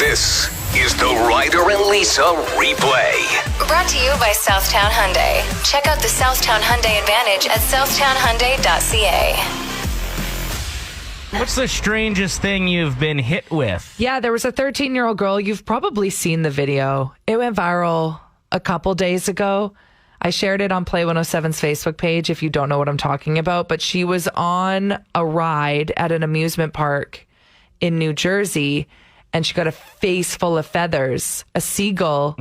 This is the Ryder and Lisa replay. Brought to you by Southtown Hyundai. Check out the Southtown Hyundai Advantage at southtownhyundai.ca. What's the strangest thing you've been hit with? Yeah, there was a 13-year-old girl. You've probably seen the video. It went viral a couple days ago. I shared it on Play 107's Facebook page if you don't know what I'm talking about. But she was on a ride at an amusement park in New Jersey, and she got a face full of feathers. A seagull,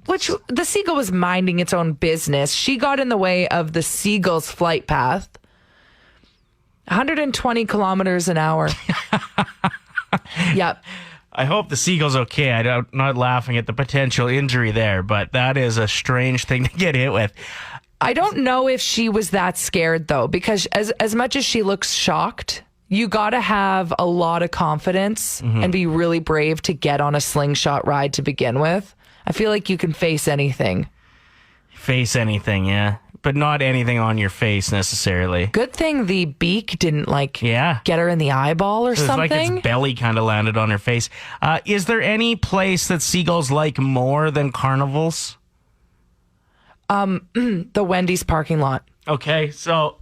which the seagull was minding its own business. She got in the way of the seagull's flight path. 120 kilometers an hour. Yep. I hope the seagull's okay. I'm not laughing at the potential injury there, but that is a strange thing to get hit with. I don't know if she was that scared, though, because as much as she looks shocked, you got to have a lot of confidence and be really brave to get on a slingshot ride to begin with. I feel like you can face anything. Face anything, yeah. But not anything on your face necessarily. Good thing the beak didn't get her in the eyeball or something. It's like its belly kind of landed on her face. Is there any place that seagulls like more than carnivals? The Wendy's parking lot. Okay, so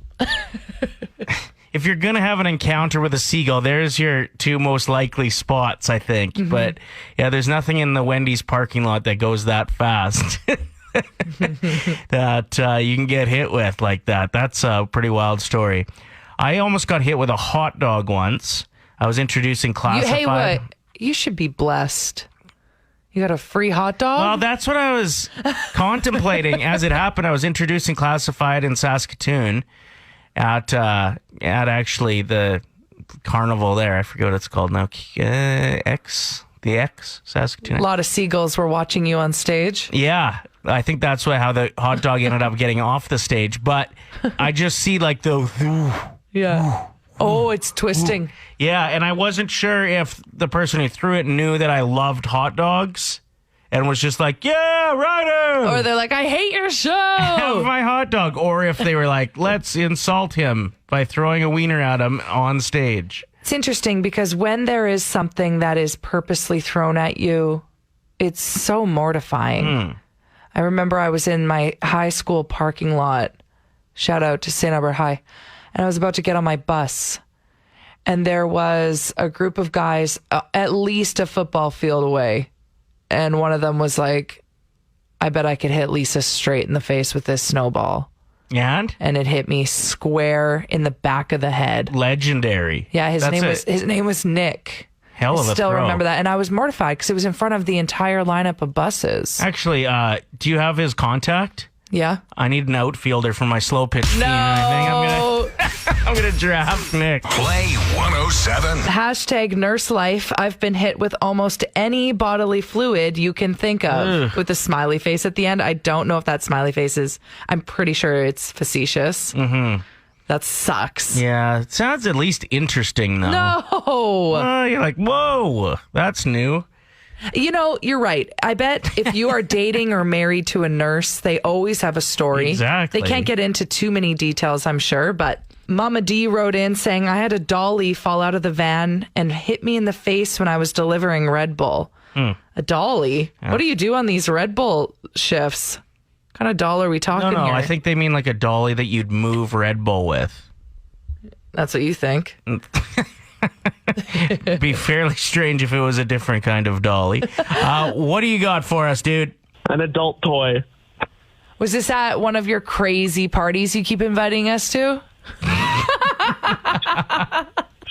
if you're going to have an encounter with a seagull, there's your two most likely spots, I think. But yeah, there's nothing in the Wendy's parking lot that goes that fast. that you can get hit with like that. That's a pretty wild story. I almost got hit with a hot dog once. I was introducing classified. Hey, what? You should be blessed. You got a free hot dog? Well, that's what I was contemplating as it happened. I was introducing classified in Saskatoon at actually the carnival there. I forget what it's called now. The X, Saskatoon. A lot of seagulls were watching you on stage. Yeah. I think that's how the hot dog ended up getting off the stage. But I just see like the... Yeah. Oh, it's twisting. Yeah, and I wasn't sure if the person who threw it knew that I loved hot dogs and was just like, yeah, Ryder! Or they're like, I hate your show! Have my hot dog. Or if they were like, let's insult him by throwing a wiener at him on stage. It's interesting because when there is something that is purposely thrown at you, it's so mortifying. I remember I was in my high school parking lot, shout out to St. Albert High, and I was about to get on my bus. And there was a group of guys at least a football field away. And one of them was like, I bet I could hit Lisa straight in the face with this snowball. And it hit me square in the back of the head. Legendary. Yeah, his name was Nick. Hell of a still throw. Remember that. And I was mortified because it was in front of the entire lineup of buses. Actually, do you have his contact? Yeah. I need an outfielder for my slow pitch team. I think I'm gonna draft Nick. Play 107. Hashtag nurse life. I've been hit with almost any bodily fluid you can think of with a smiley face at the end. I don't know if that smiley face is, I'm pretty sure it's facetious. That sucks. Yeah, it sounds at least interesting, though. No. You're like, whoa, that's new. You know, you're right. I bet if you are dating or married to a nurse, they always have a story. Exactly. They can't get into too many details, I'm sure. But Mama D wrote in saying, I had a dolly fall out of the van and hit me in the face when I was delivering Red Bull. A dolly? Yeah. What do you do on these Red Bull shifts? What kind of doll are we talking here? No, I think they mean like a dolly that you'd move Red Bull with. That's what you think? It'd be fairly strange if it was a different kind of dolly. What do you got for us, dude? An adult toy. Was this at one of your crazy parties you keep inviting us to?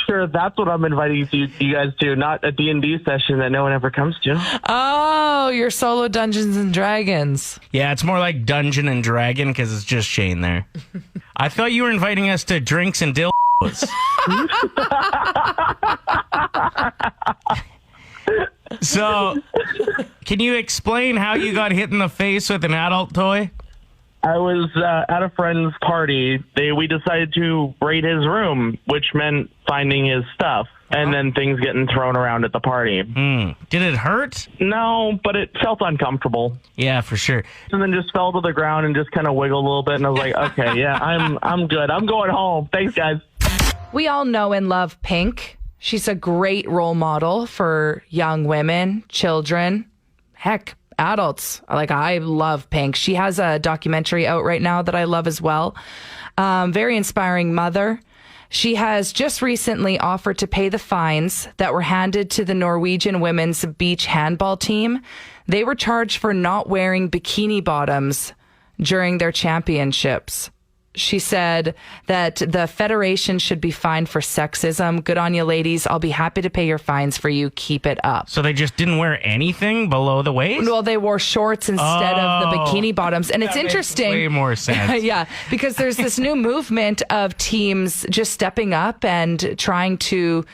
Sure, that's what I'm inviting you guys to, not a D&D session that no one ever comes to. Oh, your solo Dungeons and Dragons. Yeah, it's more like Dungeon and Dragon because it's just Shane there. I thought you were inviting us to drinks and dildos. So, can you explain how you got hit in the face with an adult toy? I was at a friend's party. We decided to raid his room, which meant finding his stuff, and then things getting thrown around at the party. Did it hurt? No, but it felt uncomfortable. Yeah, for sure. And then just fell to the ground and just kind of wiggled a little bit, and I was like, okay, yeah, I'm good. I'm going home. Thanks, guys. We all know and love Pink. She's a great role model for young women, children, heck, adults. Like, I love Pink. She has a documentary out right now that I love as well. Very inspiring mother. She has just recently offered to pay the fines that were handed to the Norwegian women's beach handball team. They were charged for not wearing bikini bottoms during their championships. She said that the federation should be fined for sexism. Good on you, ladies. I'll be happy to pay your fines for you. Keep it up. So they just didn't wear anything below the waist? Well, they wore shorts instead of the bikini bottoms. And it's interesting. Makes way more sense. Yeah, because there's this new movement of teams just stepping up and trying to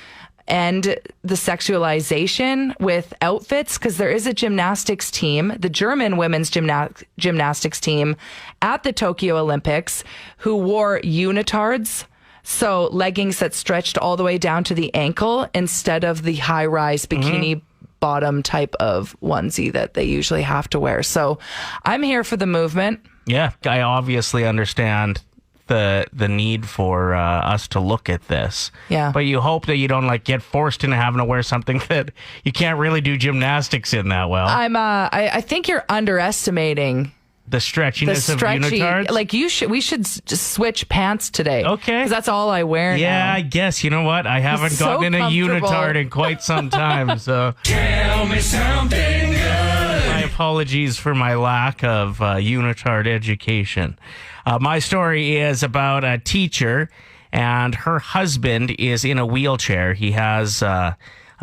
end the sexualization with outfits, because there is a gymnastics team, the German women's gymnastics team at the Tokyo Olympics, who wore unitards, so leggings that stretched all the way down to the ankle instead of the high-rise bikini bottom type of onesie that they usually have to wear. So I'm here for the movement. Yeah, I obviously understand the need for us to look at this. Yeah. But you hope that you don't like get forced into having to wear something that you can't really do gymnastics in that well. I think you're underestimating the stretchiness of unitards. Like we should just switch pants today. Okay. Because that's all I wear now. Yeah, I guess. You know what? I haven't so gotten in a comfortable. unitard in quite some time. So Tell me something good. my apologies for my lack of unitard education. My story is about a teacher, and her husband is in a wheelchair. He has a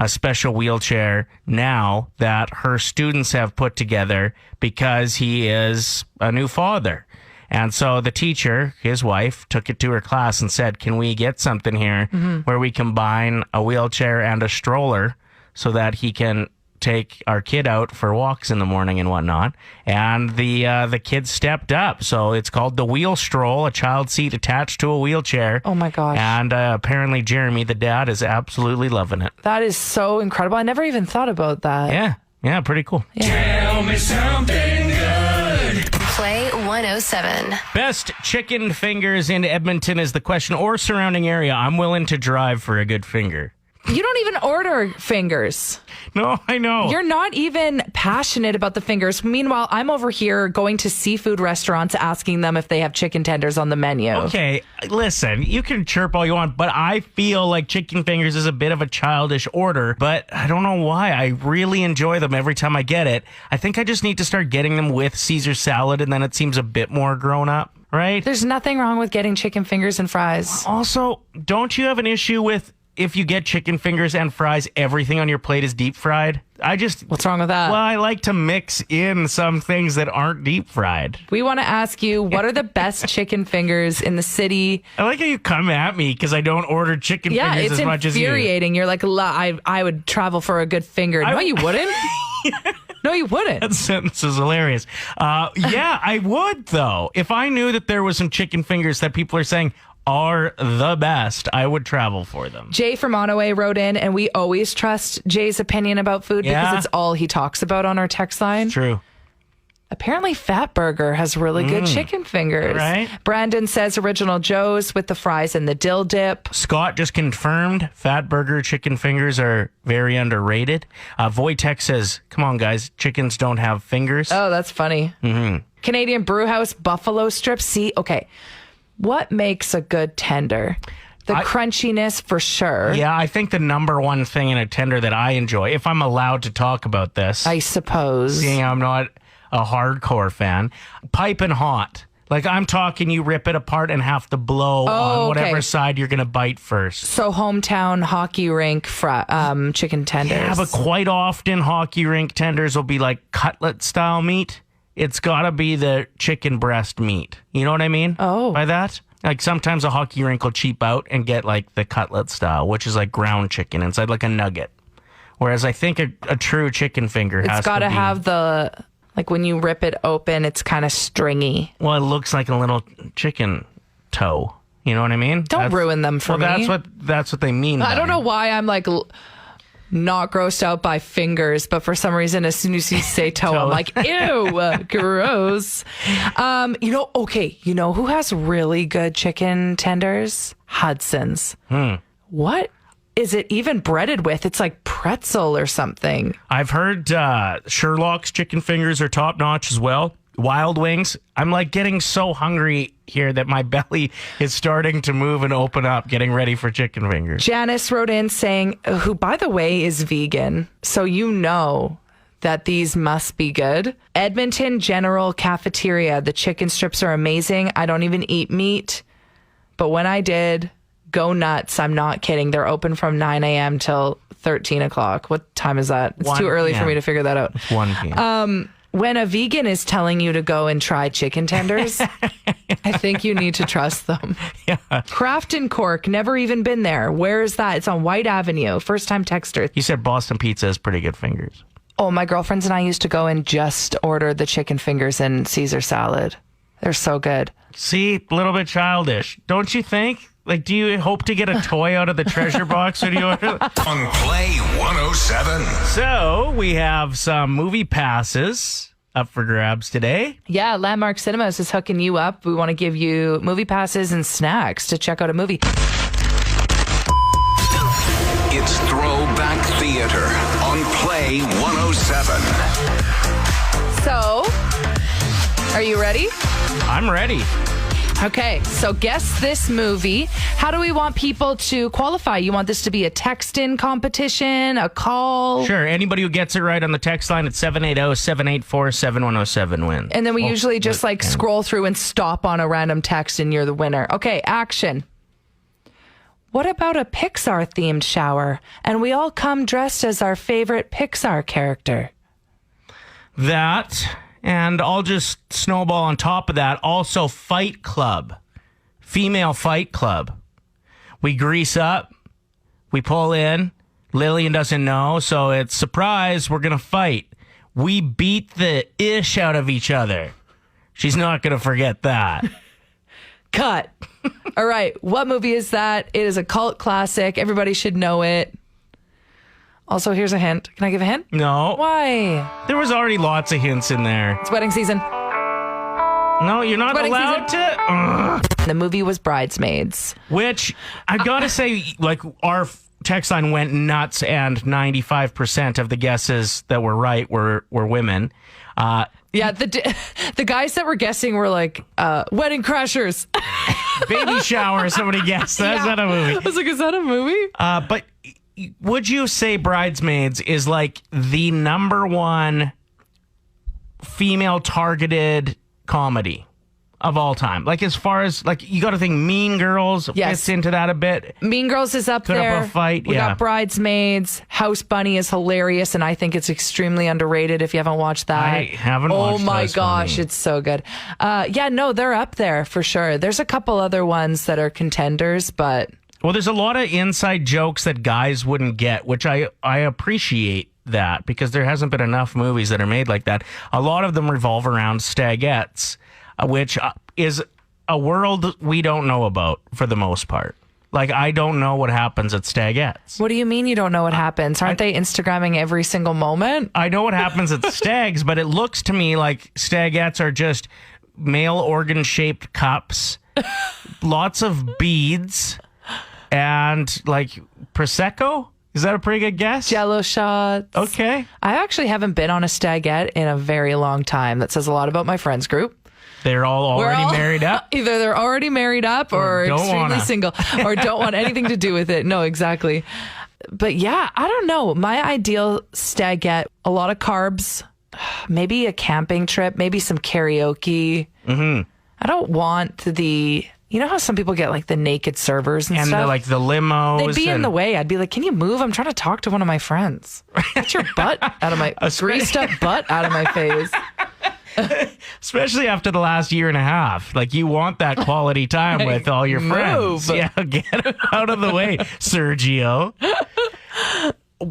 special wheelchair now that her students have put together because he is a new father. And so the teacher, his wife, took it to her class and said, can we get something here where we combine a wheelchair and a stroller so that he can take our kid out for walks in the morning and whatnot? And the kids stepped up. So it's called the wheel stroll, a child seat attached to a wheelchair. Oh my gosh. And apparently Jeremy, the dad, is absolutely loving it. That is so incredible. I never even thought about that. Yeah, pretty cool. Tell me something good. Play 107. Best chicken fingers in Edmonton is the question, or surrounding area. I'm willing to drive for a good finger. You don't even order fingers. No, I know. You're not even passionate about the fingers. Meanwhile, I'm over here going to seafood restaurants asking them if they have chicken tenders on the menu. Okay, listen, you can chirp all you want, but I feel like chicken fingers is a bit of a childish order, but I don't know why. I really enjoy them every time I get it. I think I just need to start getting them with Caesar salad, and then it seems a bit more grown up, right? There's nothing wrong with getting chicken fingers and fries. Also, don't you have an issue with if you get chicken fingers and fries, everything on your plate is deep fried? What's wrong with that? Well, I like to mix in some things that aren't deep fried. We want to ask you, what are the best chicken fingers in the city? I like how you come at me because I don't order chicken fingers as much as you. Yeah, it's infuriating. You're like, I would travel for a good finger. No, you wouldn't. No, you wouldn't. That sentence is hilarious. Yeah, I would, though. If I knew that there was some chicken fingers that people are saying are the best, I would travel for them. Jay from Onaway wrote in, and we always trust Jay's opinion about food because it's all he talks about on our text line. True. Apparently, Fat Burger has really good chicken fingers. Right. Brandon says Original Joe's with the fries and the dill dip. Scott just confirmed Fat Burger chicken fingers are very underrated. Wojtek says, come on, guys, chickens don't have fingers. Oh, that's funny. Canadian Brewhouse buffalo strips. See, okay. What makes a good tender? The crunchiness, for sure. Yeah, I think the number one thing in a tender that I enjoy, if I'm allowed to talk about this, I suppose. seeing I'm not a hardcore fan, piping hot. Like, I'm talking, you rip it apart and have to blow on whatever side you're going to bite first. So hometown hockey rink chicken tenders. Yeah, but quite often hockey rink tenders will be like cutlet style meat. It's got to be the chicken breast meat. You know what I mean? Oh. By that? Like, sometimes a hockey rink will cheap out and get like the cutlet style, which is like ground chicken inside like a nugget. Whereas I think a true chicken finger has to be... It's got to have the... Like, when you rip it open, it's kind of stringy. Well, it looks like a little chicken toe. You know what I mean? Don't ruin them for me. That's what they mean. I don't know why I'm like... not grossed out by fingers, but for some reason, as soon as you say toe, I'm like, ew, gross. You know who has really good chicken tenders? Hudson's. What is it even breaded with? It's like pretzel or something. I've heard Sherlock's chicken fingers are top notch as well. Wild Wings. I'm like getting so hungry here that my belly is starting to move and open up, getting ready for chicken fingers. Janice wrote in saying, who, by the way, is vegan. So you know that these must be good. Edmonton General Cafeteria. The chicken strips are amazing. I don't even eat meat. But when I did, go nuts. I'm not kidding. They're open from 9 a.m. till 13 o'clock. What time is that? It's 1 too early for p.m. me to figure that out. It's 1 p.m. When a vegan is telling you to go and try chicken tenders, I think you need to trust them. Yeah. Craft in Cork, never even been there. Where is that? It's on White Avenue. First time texter. He said Boston Pizza has pretty good fingers. Oh, my girlfriends and I used to go and just order the chicken fingers and Caesar salad. They're so good. See, a little bit childish. Don't you think? Like, do you hope to get a toy out of the treasure box when you order? On Play 107. So, we have some movie passes up for grabs today. Yeah, Landmark Cinemas is hooking you up. We want to give you movie passes and snacks to check out a movie. It's Throwback Theater on Play 107. So, are you ready? I'm ready. Okay, so guess this movie. How do we want people to qualify? You want this to be a text-in competition, a call? Sure. Anybody who gets it right on the text line at 780-784-7107 wins. And then we usually just scroll through and stop on a random text and you're the winner. Okay, action. What about a Pixar-themed shower? And we all come dressed as our favorite Pixar character. That, and I'll just snowball on top of that. Also, Fight Club. Female Fight Club. We grease up. We pull in. Lillian doesn't know, so it's surprise, we're going to fight. We beat the ish out of each other. She's not going to forget that. Cut. All right, what movie is that? It is a cult classic. Everybody should know it. Also, here's a hint. Can I give a hint? No. Why? There was already lots of hints in there. It's wedding season. No, you're not Wedding allowed to. Ugh. The movie was Bridesmaids. Which, I gotta say, like, our text line went nuts, and 95% of the guesses that were right were women. Yeah, the guys that were guessing were like, Wedding Crashers. Baby Shower, somebody guessed. That's not a movie. I was like, is that a movie? But would you say Bridesmaids is like the number one female targeted comedy of all time? Like, as far as, like, you got to think Mean Girls fits into that a bit. Mean Girls is up Put there. up a fight, We yeah. got Bridesmaids. House Bunny is hilarious, and I think it's extremely underrated if you haven't watched that. I haven't watched Oh my House gosh, Bunny. it's so good. Yeah, no, they're up there for sure. There's a couple other ones that are contenders, but Well, there's a lot of inside jokes that guys wouldn't get, which I appreciate that, because there hasn't been enough movies that are made like that. A lot of them revolve around Stagettes, which is a world we don't know about for the most part. Like, I don't know what happens at Stagettes. what do you mean you don't know what happens? Aren't they Instagramming every single moment? I know what happens at Stags, but it looks to me like Stagettes are just male organ-shaped cups, lots of beads, and, like, Prosecco? Is that a pretty good guess? Jello shots. Okay. I actually haven't been on a stagette in a very long time. That says a lot about my friends group. They're all already married up? Either they're already married up or don't extremely wanna. single or don't want anything to do with it. No, exactly. But yeah, I don't know. My ideal stagette, a lot of carbs, maybe a camping trip, maybe some karaoke. Mm-hmm. I don't want you know how some people get like the naked servers and stuff? And the limos. They'd be in and- the way. I'd be like, can you move? I'm trying to talk to one of my friends. Get your butt out of my greased up butt out of my face. Especially after the last year and a half. Like, you want that quality time with all your friends. Move. Yeah, get out of the way, Sergio.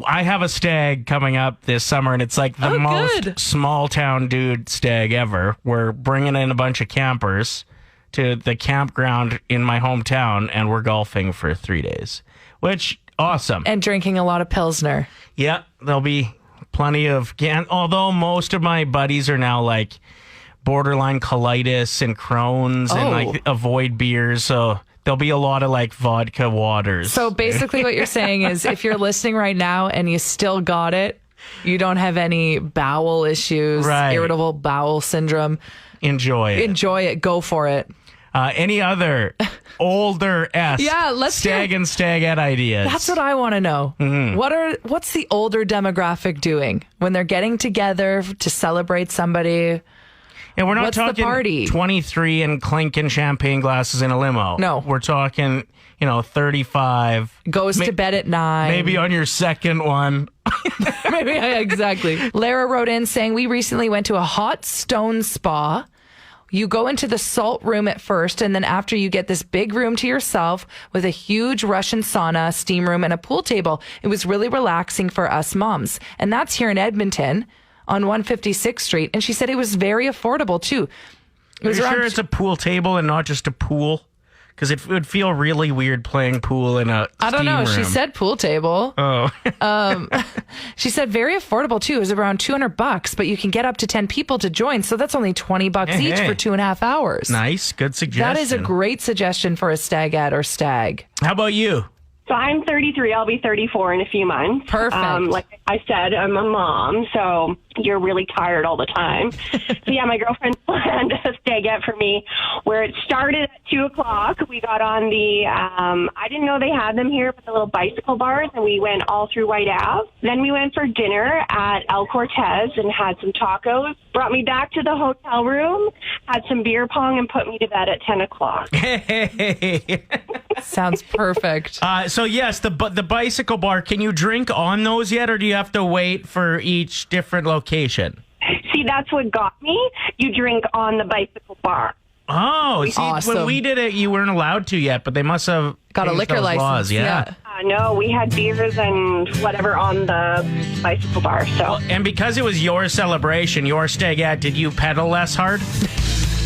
I have a stag coming up this summer, and it's like the most good. small town dude stag ever. We're bringing in a bunch of campers to the campground in my hometown, and we're golfing for 3 days, which, awesome. And drinking a lot of Pilsner. Yeah, there'll be plenty of... Although most of my buddies are now, like, borderline colitis and Crohn's and, like, avoid beers, so there'll be a lot of like vodka waters. So basically what you're saying is if you're listening right now and you still got it, you don't have any bowel issues, Right. irritable bowel syndrome, enjoy it. enjoy it. Go for it. Any other older Yeah, let's stag hear- and stagette ideas? That's what I want to know. What's the older demographic doing when they're getting together to celebrate somebody? And we're not What's the talking party? 23 and clinking champagne glasses in a limo. No. We're talking, 35. Goes to bed at 9. Maybe on your second one. Maybe, exactly. Lara wrote in saying, we recently went to a hot stone spa. You go into the salt room at first, and then after you get this big room to yourself with a huge Russian sauna, steam room, and a pool table. It was really relaxing for us moms. And that's here in Edmonton on 156th Street. And she said it was very affordable, too. It was Are you around sure it's a pool table and not just a pool? Because it would feel really weird playing pool in a I don't know. steam She room. said pool table. Oh. She said very affordable too. It was around $200, but you can get up to 10 people to join. So that's only $20 Hey, each hey. for 2.5 hours. Nice. Good suggestion. That is a great suggestion for a stagette or stag. How about you? So I'm 33. I'll be 34 in a few months. Perfect. Like I said, I'm a mom, so you're really tired all the time. So yeah, my girlfriend planned a stagette for me where it started at 2 o'clock. We got on the, I didn't know they had them here, but the little bicycle bars, and we went all through White Ave. Then we went for dinner at El Cortez and had some tacos. Brought me back to the hotel room, had some beer pong, and put me to bed at 10 o'clock. Hey. Sounds perfect. So yes, the bicycle bar. Can you drink on those yet, or do you have to wait for each different location? See, that's what got me. You drink on the bicycle bar. Oh, see, Awesome. when we did it, you weren't allowed to yet, but they must have Got a changed liquor those license. laws. Yeah. No, we had beers and whatever on the bicycle bar. So Well, and because it was your celebration, your stagette, did you pedal less hard?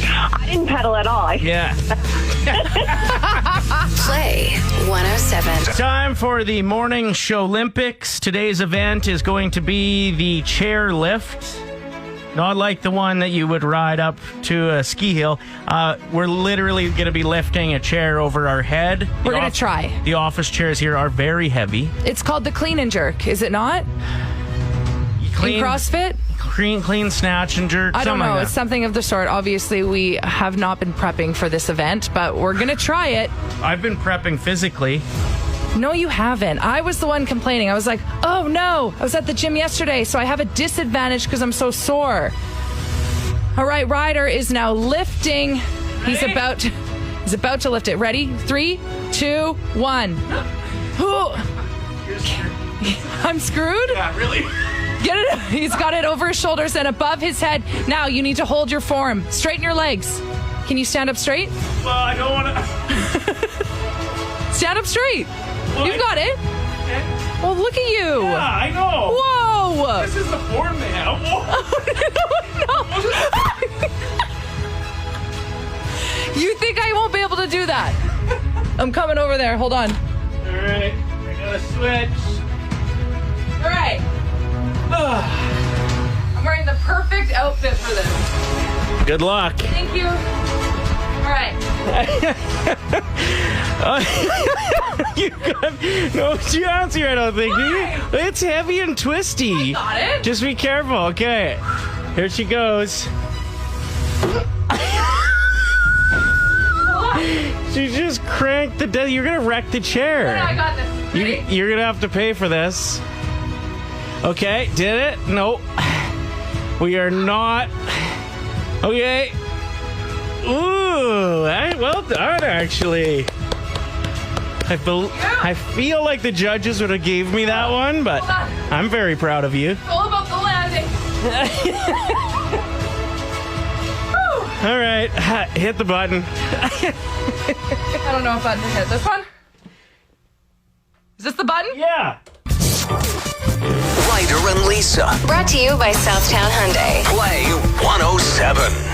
I didn't pedal at all. Yeah. Play 107. Time for the Morning Show Olympics. Today's event is going to be the chair lift. Not like the one that you would ride up to a ski hill. We're literally going to be lifting a chair over our head. We're going to try. The office chairs here are very heavy. It's called the clean and jerk, is it not? Clean, In CrossFit? clean snatch and jerk. I don't something know. like It's that. something of the sort. Obviously, we have not been prepping for this event, but we're going to try it. I've been prepping physically. No, you haven't. I was the one complaining. I was like, oh no, I was at the gym yesterday, so I have a disadvantage because I'm so sore. All right, Ryder is now lifting. He's Ready? about to lift it. Ready? 3, 2, 1. I'm screwed? Yeah, really? Get it? He's got it over his shoulders and above his head. Now you need to hold your form. Straighten your legs. Can you stand up straight? Well, I don't want to. Stand up straight. Well, You've got it. Well, look at you. Yeah, I know. Whoa. This is the form they have. You think I won't be able to do that? I'm coming over there. Hold on. All right, I gotta switch. All right. I'm wearing the perfect outfit for this. Good luck. Thank you. All right. You got no chance here, I don't think. Do you? It's heavy and twisty. Got it. Just be careful. Okay, here she goes. She just cranked the desk. You're gonna wreck the chair. I got this. Ready? You're gonna have to pay for this. Okay, did it? Nope. We are not. Okay. Ooh, well done, actually. I feel like the judges would have gave me that one, but Hold on. I'm very proud of you. It's all about the landing. Woo. All right, hit the button. I don't know what button to hit. This one? Is this the button? Yeah. Ryder and Lisa. Brought to you by Southtown Hyundai. Play 107.